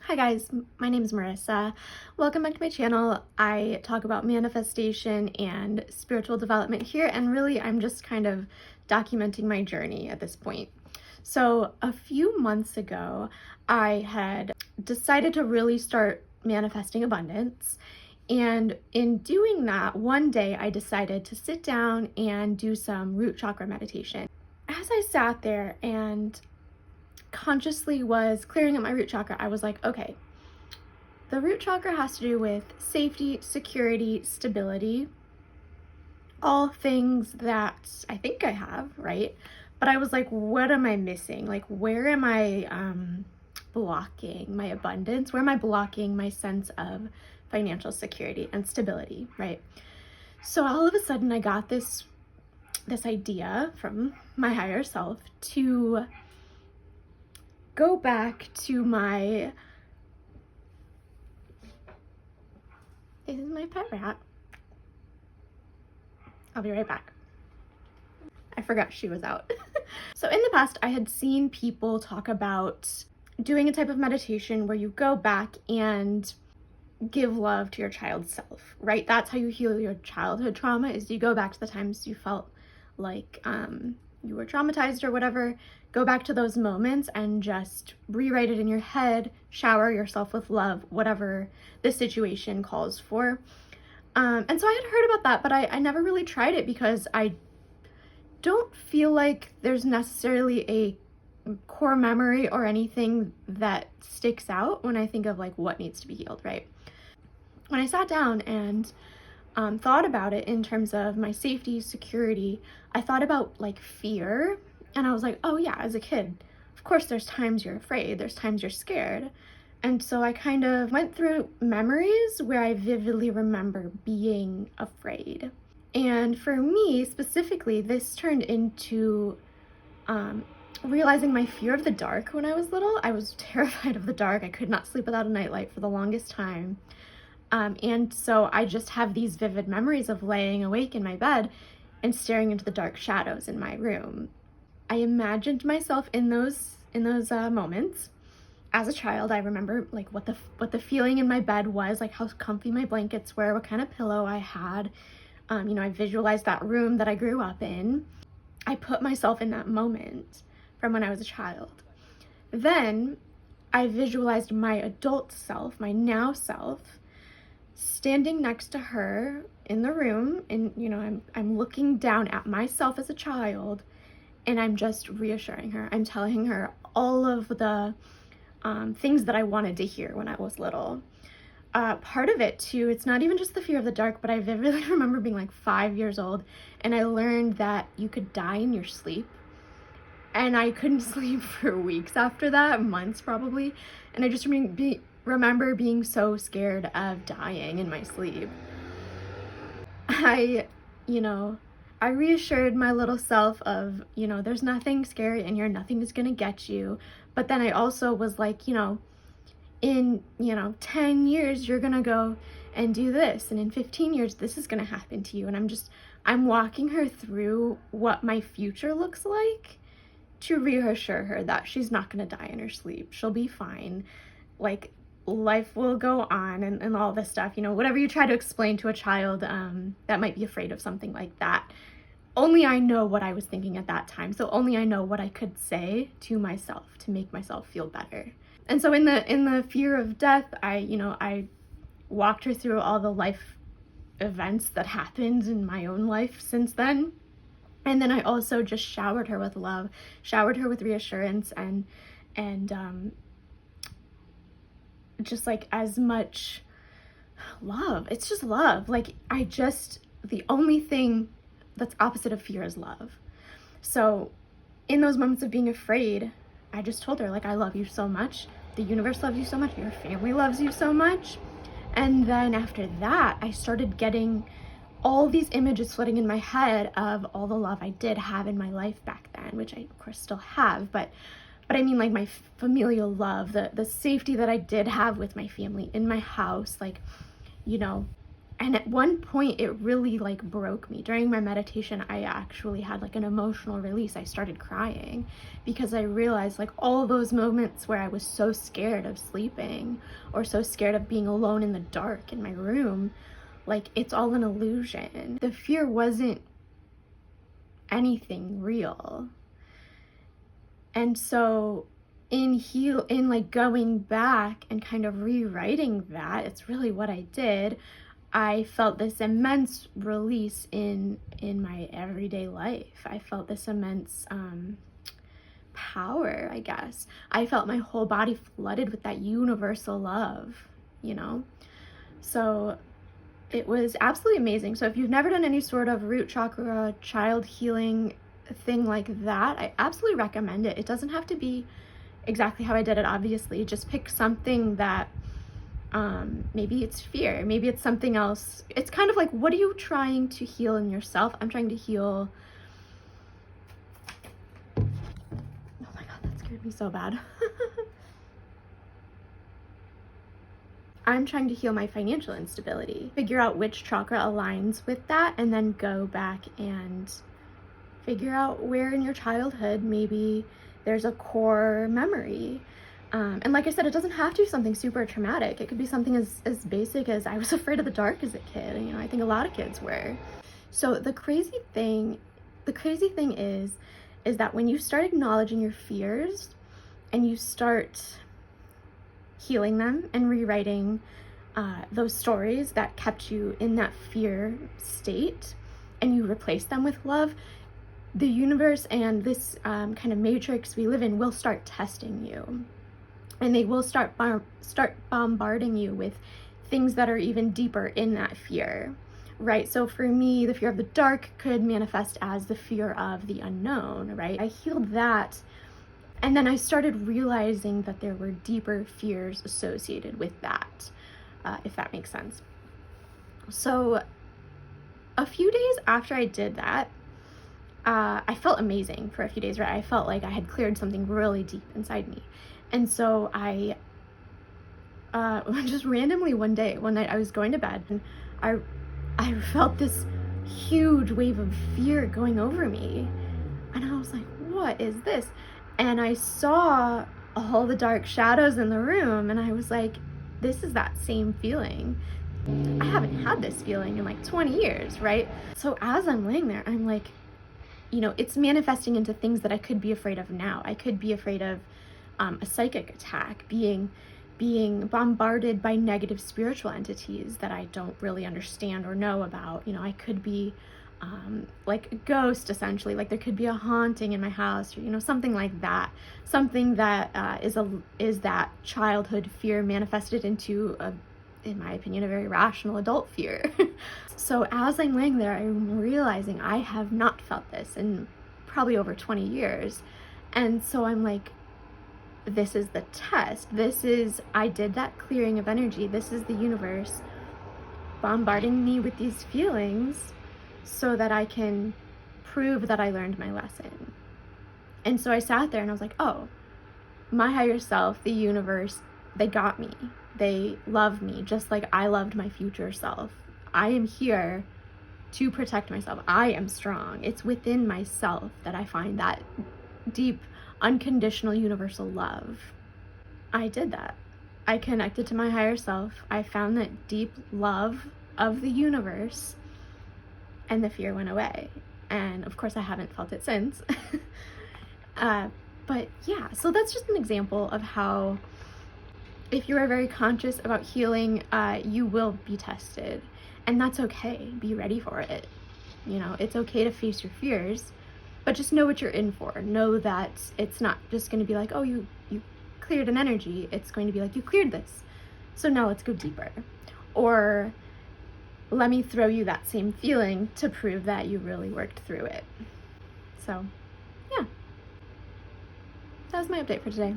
Hi guys, my name is Marissa. Welcome back to my channel. I talk about manifestation and spiritual development here, and really I'm just kind of documenting my journey at this point. So a few months ago, I had decided to really start manifesting abundance. And in doing that, one day I decided to sit down and do some root chakra meditation. As I sat there and consciously was clearing up my root chakra, I was like, okay, the root chakra has to do with safety, security, stability, all things that I think I have, right? But I was like, what am I missing? Like, where am I blocking my abundance? Where am I blocking my sense of financial security and stability, right? So all of a sudden I got this idea from my higher self to go back to my, this is my pet rat. I'll be right back. I forgot she was out. So in the past, I had seen people talk about doing a type of meditation where you go back and give love to your child's self, right? That's how you heal your childhood trauma, is you go back to the times you felt like you were traumatized or whatever. Go back to those moments and just rewrite it in your head, shower yourself with love, whatever the situation calls for. And so I had heard about that, but I never really tried it because I don't feel like there's necessarily a core memory or anything that sticks out when I think of like what needs to be healed, right? When I sat down and thought about it in terms of my safety, security, I thought about like fear, and I was like, oh yeah, as a kid, of course there's times you're afraid, there's times you're scared. And so I kind of went through memories where I vividly remember being afraid. And for me specifically, this turned into realizing my fear of the dark when I was little. I was terrified of the dark. I could not sleep without a nightlight for the longest time. And so I just have these vivid memories of laying awake in my bed and staring into the dark shadows in my room. I imagined myself in those moments. As a child, I remember like what the feeling in my bed was, like how comfy my blankets were, what kind of pillow I had. I visualized that room that I grew up in. I put myself in that moment from when I was a child. Then I visualized my adult self, my now self, standing next to her in the room, and I'm looking down at myself as a child, and I'm just reassuring her. I'm telling her all of the things that I wanted to hear when I was little. Part of it too, it's not even just the fear of the dark, but I vividly remember being like 5 years old, and I learned that you could die in your sleep. And I couldn't sleep for weeks after that, months probably. And I just remember being so scared of dying in my sleep. I reassured my little self of, there's nothing scary in here, nothing is gonna get you. But then I also was like, in 10 years you're gonna go and do this, and in 15 years this is gonna happen to you. And I'm walking her through what my future looks like to reassure her that she's not gonna die in her sleep. She'll be fine. Like, life will go on, and all this stuff, whatever you try to explain to a child that might be afraid of something like that. Only I know what I was thinking at that time, so only I know what I could say to myself to make myself feel better. And so in the fear of death, I walked her through all the life events that happened in my own life since then. And then I also just showered her with love, showered her with reassurance, and just like as much love. It's just love. Like, the only thing that's opposite of fear is love. So in those moments of being afraid, I just told her, like, I love you so much. The universe loves you so much. Your family loves you so much. And then after that, I started getting all these images flooding in my head of all the love I did have in my life back then, which I of course still have, but I mean, like, my familial love, the safety that I did have with my family in my house, like, And at one point it really like broke me. During my meditation, I actually had like an emotional release. I started crying because I realized like all those moments where I was so scared of sleeping or so scared of being alone in the dark in my room, like it's all an illusion. The fear wasn't anything real. And so in like going back and kind of rewriting that, it's really what I did. I felt this immense release in my everyday life. I felt this immense power, I guess. I felt my whole body flooded with that universal love, you know? So it was absolutely amazing. So if you've never done any sort of root chakra, child healing thing like that, I absolutely recommend it. It doesn't have to be exactly how I did it, obviously. Just pick something that maybe it's fear, maybe it's something else. It's kind of like, what are you trying to heal in yourself? I'm trying to heal, oh my god, that scared me so bad. I'm trying to heal my financial instability, figure out which chakra aligns with that, and then go back and figure out where in your childhood maybe there's a core memory. And like I said, it doesn't have to be something super traumatic. It could be something as basic as I was afraid of the dark as a kid. You know, I think a lot of kids were. So the crazy thing is that when you start acknowledging your fears and you start healing them and rewriting those stories that kept you in that fear state, and you replace them with love, the universe and this kind of matrix we live in will start testing you. And they will start bombarding you with things that are even deeper in that fear, right? So for me, the fear of the dark could manifest as the fear of the unknown, right? I healed that, and then I started realizing that there were deeper fears associated with that, if that makes sense. So a few days after I did that, I felt amazing for a few days, right? I felt like I had cleared something really deep inside me. And so I just randomly one night I was going to bed, and I felt this huge wave of fear going over me. And I was like, what is this? And I saw all the dark shadows in the room, and I was like, this is that same feeling. I haven't had this feeling in like 20 years, right? So as I'm laying there, I'm like, you know, it's manifesting into things that I could be afraid of now. I could be afraid of a psychic attack, being bombarded by negative spiritual entities that I don't really understand or know about. You know, I could be like a ghost, essentially. Like there could be a haunting in my house, or, you know, something like that. Something that is that childhood fear manifested into in my opinion, a very rational adult fear. So as I'm laying there, I'm realizing I have not felt this in probably over 20 years. And so I'm like, this is the test. I did that clearing of energy. This is the universe bombarding me with these feelings so that I can prove that I learned my lesson. And so I sat there and I was like, oh, my higher self, the universe, they got me. They love me just like I loved my future self. I am here to protect myself. I am strong. It's within myself that I find that deep, unconditional, universal love. I did that. I connected to my higher self. I found that deep love of the universe, and the fear went away. And of course, I haven't felt it since. But yeah, so that's just an example of how, if you are very conscious about healing, you will be tested. And that's okay. Be ready for it. You know, it's okay to face your fears, but just know what you're in for. Know that it's not just going to be like, oh, you cleared an energy. It's going to be like, you cleared this, so now let's go deeper. Or let me throw you that same feeling to prove that you really worked through it. So yeah, that was my update for today.